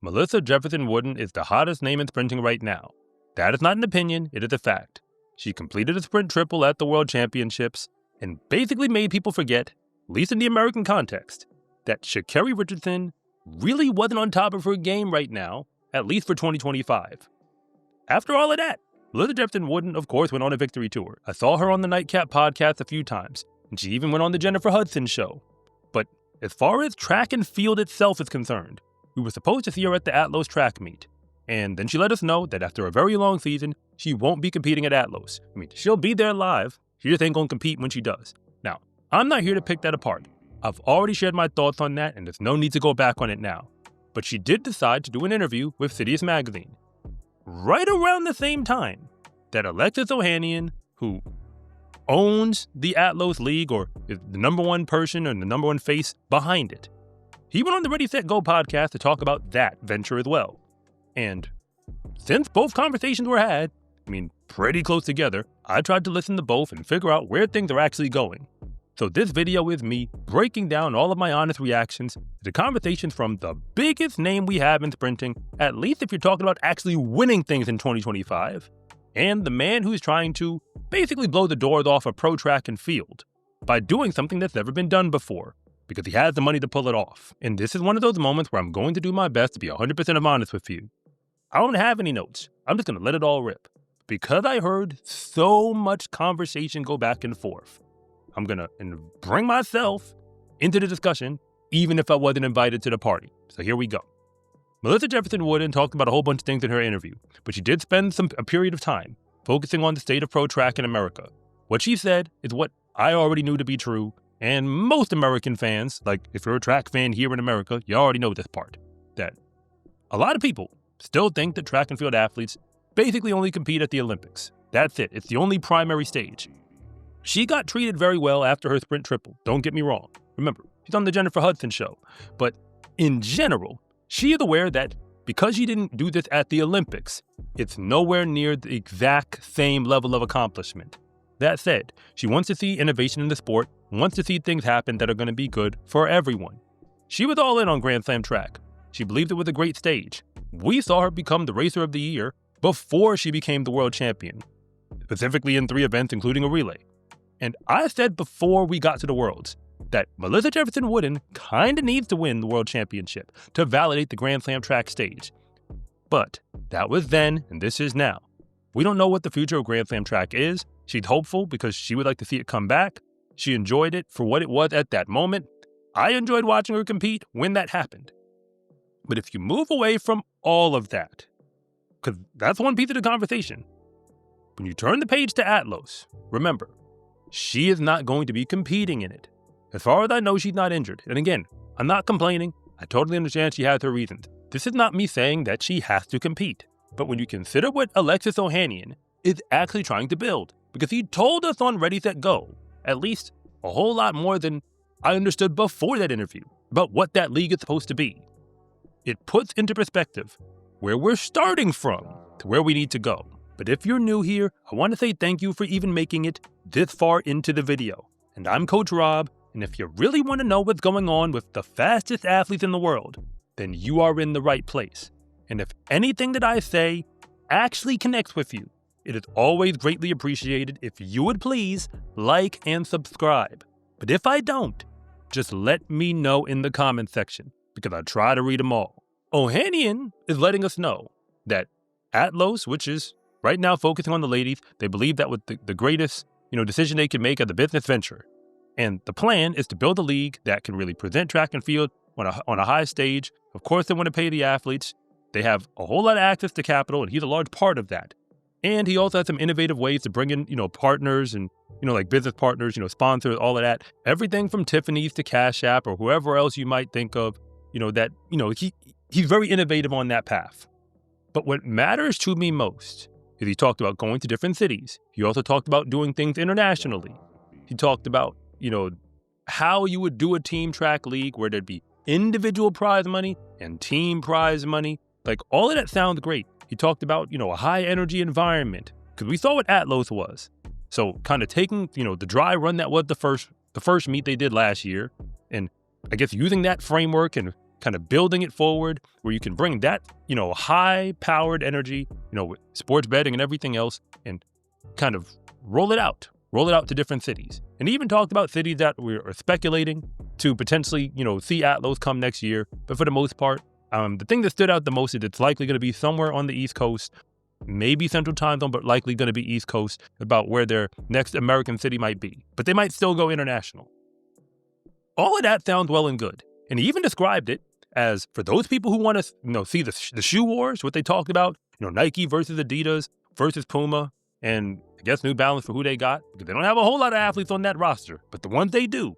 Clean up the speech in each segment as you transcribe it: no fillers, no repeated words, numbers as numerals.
Melissa Jefferson-Wooden is the hottest name in sprinting right now. That is not an opinion, it is a fact. She completed a sprint triple at the World Championships and basically made people forget, at least in the American context, that Sha'Carri Richardson really wasn't on top of her game right now, at least for 2025. After all of that, Melissa Jefferson-Wooden, of course, went on a victory tour. I saw her on the Nightcap podcast a few times, and she even went on the Jennifer Hudson show. But as far as track and field itself is concerned, we were supposed to see her at the Athlos track meet. And then she let us know that after a very long season, she won't be competing at Athlos. I mean, she'll be there live. She just ain't gonna compete when she does. Now, I'm not here to pick that apart. I've already shared my thoughts on that, and there's no need to go back on it now. But she did decide to do an interview with Citius magazine. Right around the same time that Alexis Ohanian, who owns the Athlos League or is the number one person and the number one face behind it, he went on the Ready, Set, Go podcast to talk about that venture as well. And since both conversations were had, pretty close together, I tried to listen to both and figure out where things are actually going. So this video is me breaking down all of my honest reactions to conversations from the biggest name we have in sprinting, at least if you're talking about actually winning things in 2025, and the man who's trying to basically blow the doors off of pro track and field by doing something that's never been done before, because he has the money to pull it off. And this is one of those moments where I'm going to do my best to be 100% honest with you. I don't have any notes. I'm just going to let it all rip. Because I heard so much conversation go back and forth, I'm going to bring myself into the discussion, even if I wasn't invited to the party. So here we go. Melissa Jefferson-Wooden talked about a whole bunch of things in her interview, but she did spend a period of time focusing on the state of pro track in America. What she said is what I already knew to be true, and most American fans, like if you're a track fan here in America, you already know this part, that a lot of people still think that track and field athletes basically only compete at the Olympics. That's it. It's the only primary stage. She got treated very well after her sprint triple. Don't get me wrong. Remember, she's on the Jennifer Hudson show. But in general, she is aware that because she didn't do this at the Olympics, it's nowhere near the exact same level of accomplishment. That said, she wants to see innovation in the sport, wants to see things happen that are going to be good for everyone. She was all in on Grand Slam track. She believed it was a great stage. We saw her become the racer of the year before she became the world champion, specifically in 3 events, including a relay. And I said before we got to the Worlds that Melissa Jefferson-Wooden kind of needs to win the World Championship to validate the Grand Slam track stage. But that was then, and this is now. We don't know what the future of Grand Slam track is. She's hopeful because she would like to see it come back. She enjoyed it for what it was at that moment. I enjoyed watching her compete when that happened. But if you move away from all of that, because that's one piece of the conversation, when you turn the page to Athlos, remember, she is not going to be competing in it. As far as I know, she's not injured. And again, I'm not complaining. I totally understand she has her reasons. This is not me saying that she has to compete. But when you consider what Alexis Ohanian is actually trying to build, because he told us on Ready, Set, Go, at least a whole lot more than I understood before that interview about what that league is supposed to be. It puts into perspective where we're starting from to where we need to go. But if you're new here, I want to say thank you for even making it this far into the video. And I'm Coach Rob, and if you really want to know what's going on with the fastest athletes in the world, then you are in the right place. And if anything that I say actually connects with you, it is always greatly appreciated if you would please like and subscribe. But if I don't, just let me know in the comment section, because I try to read them all. Ohanian is letting us know that Athlos, which is right now focusing on the ladies, they believe that was the greatest decision they can make as a business venture. And the plan is to build a league that can really present track and field on a high stage. Of course, they want to pay the athletes. They have a whole lot of access to capital, and he's a large part of that. And he also has some innovative ways to bring in, partners and, like business partners, sponsors, all of that. Everything from Tiffany's to Cash App or whoever else you might think of, he's very innovative on that path. But what matters to me most is he talked about going to different cities. He also talked about doing things internationally. He talked about, how you would do a team track league where there'd be individual prize money and team prize money. Like, all of that sounds great. He talked about, a high energy environment, because we saw what Athlos was. So kind of taking, the dry run that was the first meet they did last year, and I guess using that framework and kind of building it forward where you can bring that, high-powered energy, with sports betting and everything else, and kind of roll it out to different cities. And he even talked about cities that we're speculating to potentially, see Athlos come next year. But for the most part, the thing that stood out the most is it's likely going to be somewhere on the East Coast, maybe Central Time Zone, but likely going to be East Coast, about where their next American city might be. But they might still go international. All of that sounds well and good. And he even described it as, for those people who want to, see the shoe wars, what they talked about, Nike versus Adidas versus Puma, and I guess New Balance for who they got, because they don't have a whole lot of athletes on that roster. But the ones they do,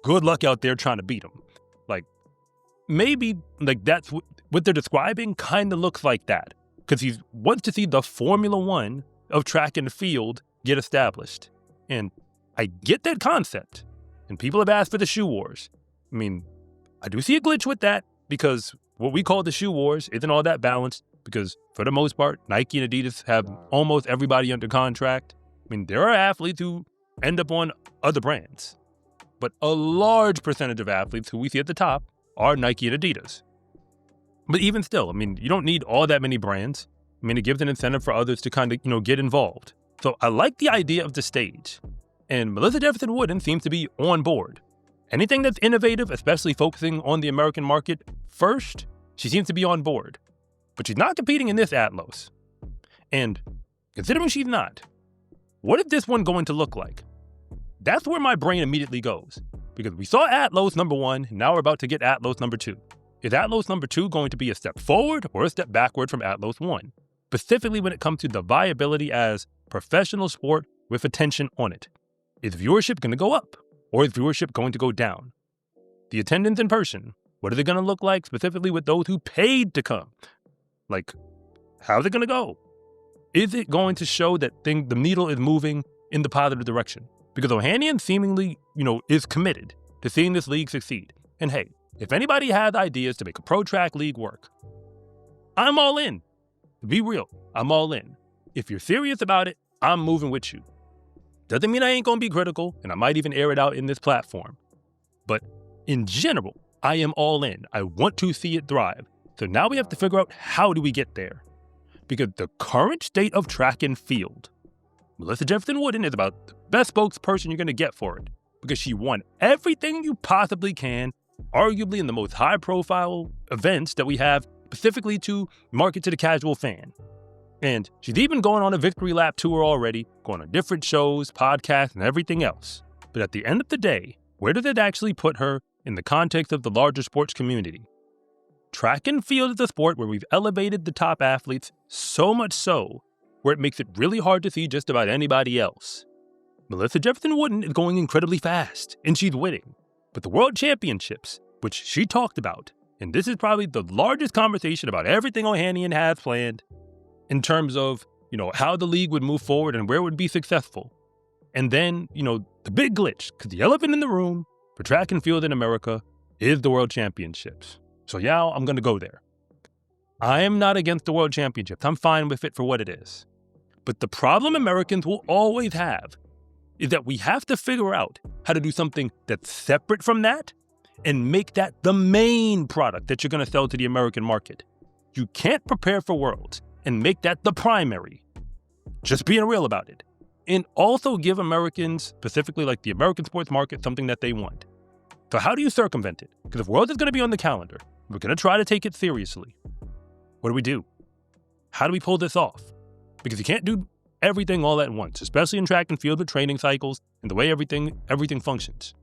good luck out there trying to beat them. Maybe that's what they're describing kind of looks like that. Because he wants to see the Formula One of track and field get established. And I get that concept. And people have asked for the shoe wars. I do see a glitch with that, because what we call the shoe wars isn't all that balanced, because for the most part, Nike and Adidas have almost everybody under contract. There are athletes who end up on other brands, but a large percentage of athletes who we see at the top are Nike and Adidas. But even still, you don't need all that many brands. It gives an incentive for others to kind of, get involved. So I like the idea of the stage. And Melissa Jefferson-Wooden seems to be on board. Anything that's innovative, especially focusing on the American market first, she seems to be on board. But she's not competing in this Athlos. And considering she's not, what is this one going to look like? That's where my brain immediately goes. Because we saw Athlos number 1, and now we're about to get Athlos number 2. Is Athlos number 2 going to be a step forward or a step backward from Athlos 1? Specifically when it comes to the viability as professional sport with attention on it. Is viewership going to go up, or is viewership going to go down? The attendance in person, what is it going to look like specifically with those who paid to come? How's it going to go? Is it going to show that the needle is moving in the positive direction? Because Ohanian seemingly, is committed to seeing this league succeed. And hey, if anybody has ideas to make a pro track league work, I'm all in. To be real, I'm all in. If you're serious about it, I'm moving with you. Doesn't mean I ain't going to be critical, and I might even air it out in this platform. But in general, I am all in. I want to see it thrive. So now we have to figure out, how do we get there? Because the current state of track and field, Melissa Jefferson-Wooden is about the best spokesperson you're going to get for it. Because she won everything you possibly can, arguably in the most high-profile events that we have, specifically to market to the casual fan. And she's even going on a victory lap tour already, going on different shows, podcasts, and everything else. But at the end of the day, where does it actually put her in the context of the larger sports community? Track and field is a sport where we've elevated the top athletes so much so, where it makes it really hard to see just about anybody else. Melissa Jefferson-Wooden is going incredibly fast, and she's winning. But the World Championships, which she talked about, and this is probably the largest conversation about everything Ohanian has planned, in terms of, how the league would move forward and where it would be successful. And then, the big glitch, because the elephant in the room for track and field in America is the World Championships. So yeah, I'm going to go there. I am not against the World Championships. I'm fine with it for what it is. But the problem Americans will always have is that we have to figure out how to do something that's separate from that and make that the main product that you're going to sell to the American market. You can't prepare for Worlds and make that the primary. Just being real about it. And also give Americans, specifically the American sports market, something that they want. So how do you circumvent it? Because if Worlds is going to be on the calendar, we're going to try to take it seriously. What do we do? How do we pull this off? Because you can't do everything all at once, especially in track and field with training cycles and the way everything functions.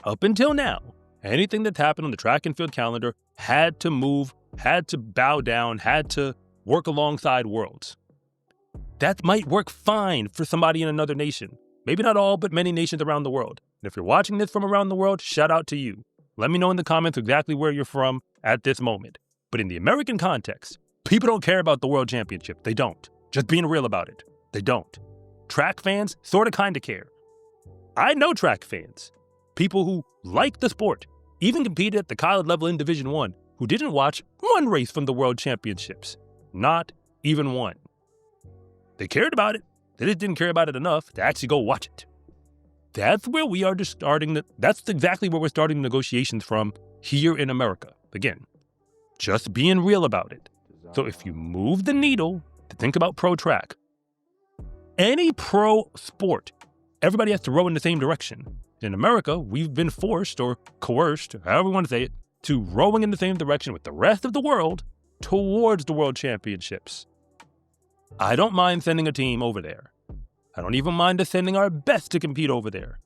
Up until now, anything that's happened on the track and field calendar had to move, had to bow down, had to work alongside Worlds. That might work fine for somebody in another nation. Maybe not all, but many nations around the world. And if you're watching this from around the world, shout out to you. Let me know in the comments exactly where you're from at this moment. But in the American context, people don't care about the World Championship. They don't. Just being real about it. They don't. Track fans sort of kind of care. I know track fans. People who like the sport, even competed at the college level in Division I, who didn't watch one race from the World Championships. Not even one. They cared about it. They just didn't care about it enough to actually go watch it. That's where we are just that's exactly where we're starting negotiations from here in America. Again, just being real about it. So if you move the needle to think about pro track, any pro sport, everybody has to row in the same direction. In America, we've been forced or coerced, however you want to say it, to rowing in the same direction with the rest of the world towards the world championships. I don't mind sending a team over there. I don't even mind us sending our best to compete over there.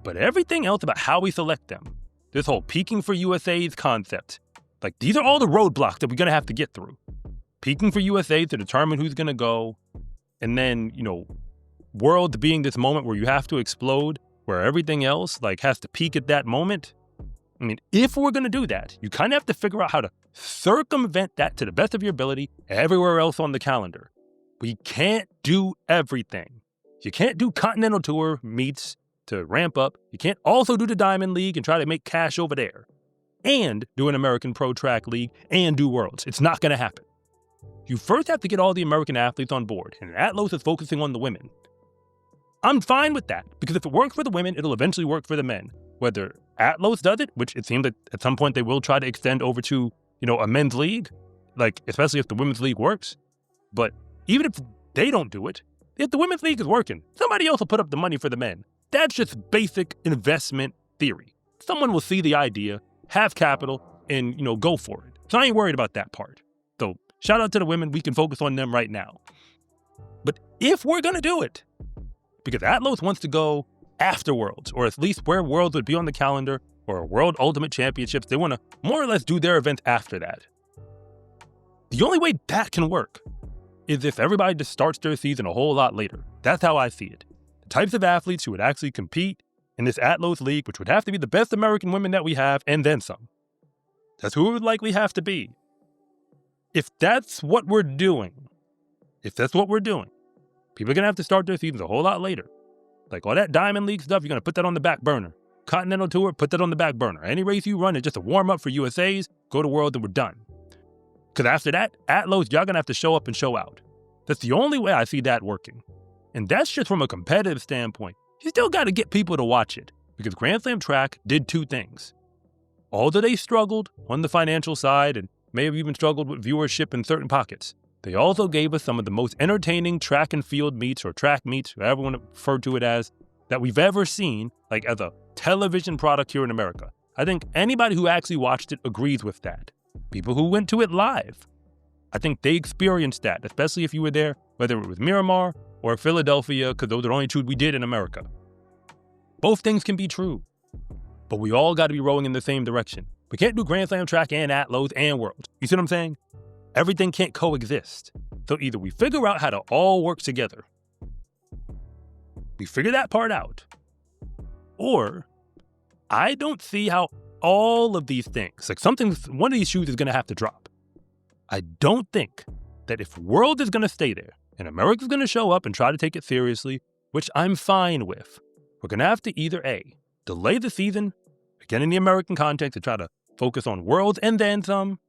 But everything else about how we select them, this whole peaking for USA's concept, like these are all the roadblocks that we're going to have to get through. Peaking for USA to determine who's going to go. And then, Worlds being this moment where you have to explode, where everything else has to peak at that moment. I mean, if we're going to do that, you kind of have to figure out how to circumvent that to the best of your ability everywhere else on the calendar. We can't do everything. You can't do Continental Tour meets to ramp up. You can't also do the Diamond League and try to make cash over there. And do an American Pro Track League and do Worlds. It's not going to happen. You first have to get all the American athletes on board, and Athlos is focusing on the women. I'm fine with that, because if it works for the women, it'll eventually work for the men. Whether Athlos does it, which it seems that at some point they will try to extend over to, a men's league, especially if the women's league works. But even if they don't do it, if the women's league is working, somebody else will put up the money for the men. That's just basic investment theory. Someone will see the idea, have capital, and, go for it. So I ain't worried about that part. So shout out to the women. We can focus on them right now. But if we're going to do it, because Athlos wants to go after Worlds, or at least where Worlds would be on the calendar, or World Ultimate Championships, they want to more or less do their events after that. The only way that can work is if everybody just starts their season a whole lot later. That's how I see it. The types of athletes who would actually compete in this Athlos League, which would have to be the best American women that we have, and then some. That's who it would likely have to be. If that's what we're doing, people are going to have to start their seasons a whole lot later. All that Diamond League stuff, you're going to put that on the back burner. Continental Tour, put that on the back burner. Any race you run is just a warm-up for USA's, go to Worlds, and we're done. Because after that, Athlos, y'all going to have to show up and show out. That's the only way I see that working. And that's just from a competitive standpoint. You still got to get people to watch it. Because Grand Slam Track did two things. Although they struggled on the financial side and may have even struggled with viewership in certain pockets, they also gave us some of the most entertaining track and field meets, or track meets, whoever you want to refer to it as, that we've ever seen, as a television product here in America. I think anybody who actually watched it agrees with that. People who went to it live, I think they experienced that, especially if you were there, whether it was Miramar or Philadelphia, because those are the only two we did in America. Both things can be true, but we all got to be rowing in the same direction. We can't do Grand Slam Track and Athlos and Worlds. You see what I'm saying? Everything can't coexist. So either we figure out how to all work together, we figure that part out, or I don't see how all of these things, one of these shoes is going to have to drop. I don't think that if World is going to stay there and America's going to show up and try to take it seriously, which I'm fine with, we're going to have to either A, delay the season, again in the American context, to try to focus on Worlds and then some,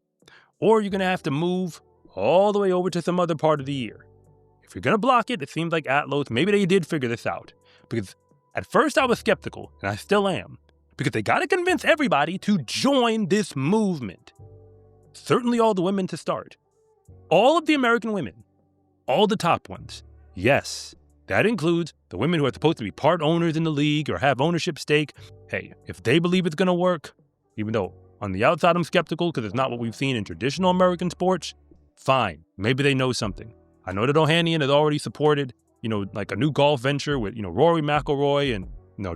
or you're going to have to move all the way over to some other part of the year. If you're going to block it, it seems like Athlos, maybe they did figure this out. Because at first I was skeptical, and I still am, because they got to convince everybody to join this movement. Certainly all the women to start. All of the American women, all the top ones. Yes, that includes the women who are supposed to be part owners in the league or have ownership stake. Hey, if they believe it's going to work, even though on the outside I'm skeptical because it's not what we've seen in traditional American sports, fine. Maybe they know something. I know that Ohanian has already supported, a new golf venture with, Rory McIlroy and,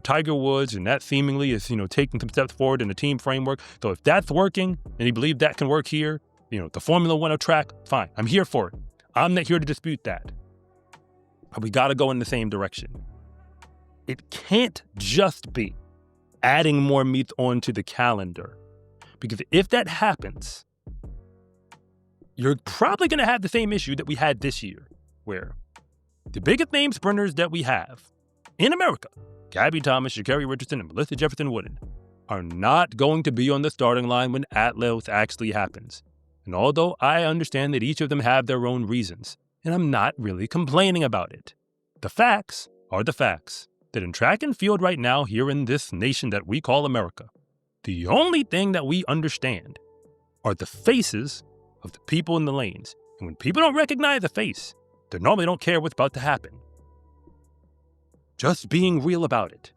Tiger Woods, and that seemingly is, taking some steps forward in the team framework. So if that's working and he believes that can work here, the Formula One track, fine. I'm here for it. I'm not here to dispute that. But we got to go in the same direction. It can't just be adding more meets onto the calendar. Because if that happens, you're probably going to have the same issue that we had this year, where the biggest name sprinters that we have in America, Gabby Thomas, Sha'Carri Richardson, and Melissa Jefferson-Wooden, are not going to be on the starting line when Athlos actually happens. And although I understand that each of them have their own reasons, and I'm not really complaining about it, the facts are the facts. That in track and field right now here in this nation that we call America, the only thing that we understand are the faces of the people in the lanes. And when people don't recognize a face, they normally don't care what's about to happen. Just being real about it.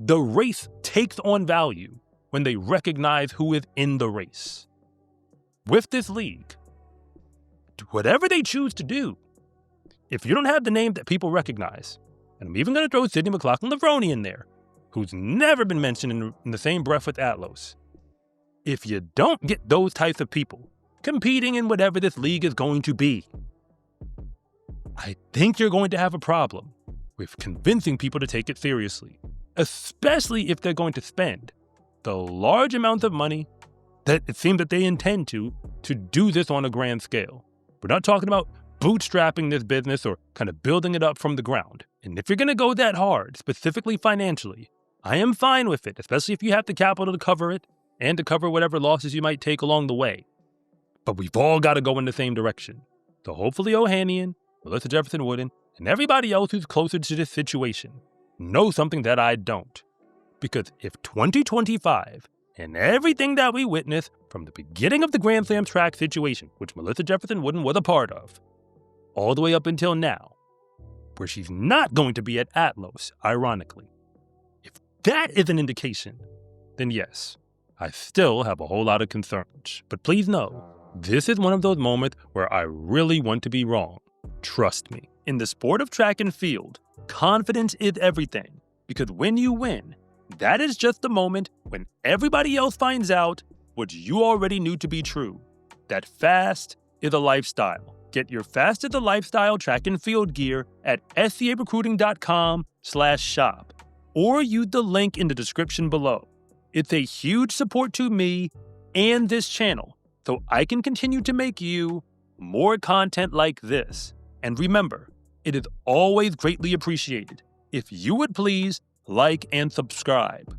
The race takes on value when they recognize who is in the race. With this league, whatever they choose to do, if you don't have the name that people recognize, and I'm even going to throw Sydney McLaughlin-Levrone in there, who's never been mentioned in the same breath with Athlos. If you don't get those types of people competing in whatever this league is going to be, I think you're going to have a problem with convincing people to take it seriously, especially if they're going to spend the large amounts of money that it seems that they intend to do this on a grand scale. We're not talking about bootstrapping this business or kind of building it up from the ground. And if you're going to go that hard, specifically financially, I am fine with it, especially if you have the capital to cover it and to cover whatever losses you might take along the way. But we've all got to go in the same direction. So hopefully Ohanian, Melissa Jefferson-Wooden, and everybody else who's closer to this situation know something that I don't. Because if 2025 and everything that we witnessed from the beginning of the Grand Slam track situation, which Melissa Jefferson-Wooden was a part of, all the way up until now, where she's not going to be at Athlos, ironically, if that is an indication, then yes, I still have a whole lot of concerns. But please know, this is one of those moments where I really want to be wrong. Trust me. In the sport of track and field, confidence is everything. Because when you win, that is just the moment when everybody else finds out what you already knew to be true. That fast is a lifestyle. Get your Fast is a Lifestyle track and field gear at scarecruiting.com/shop or use the link in the description below. It's a huge support to me and this channel, so I can continue to make you more content like this. And remember, it is always greatly appreciated if you would please like and subscribe.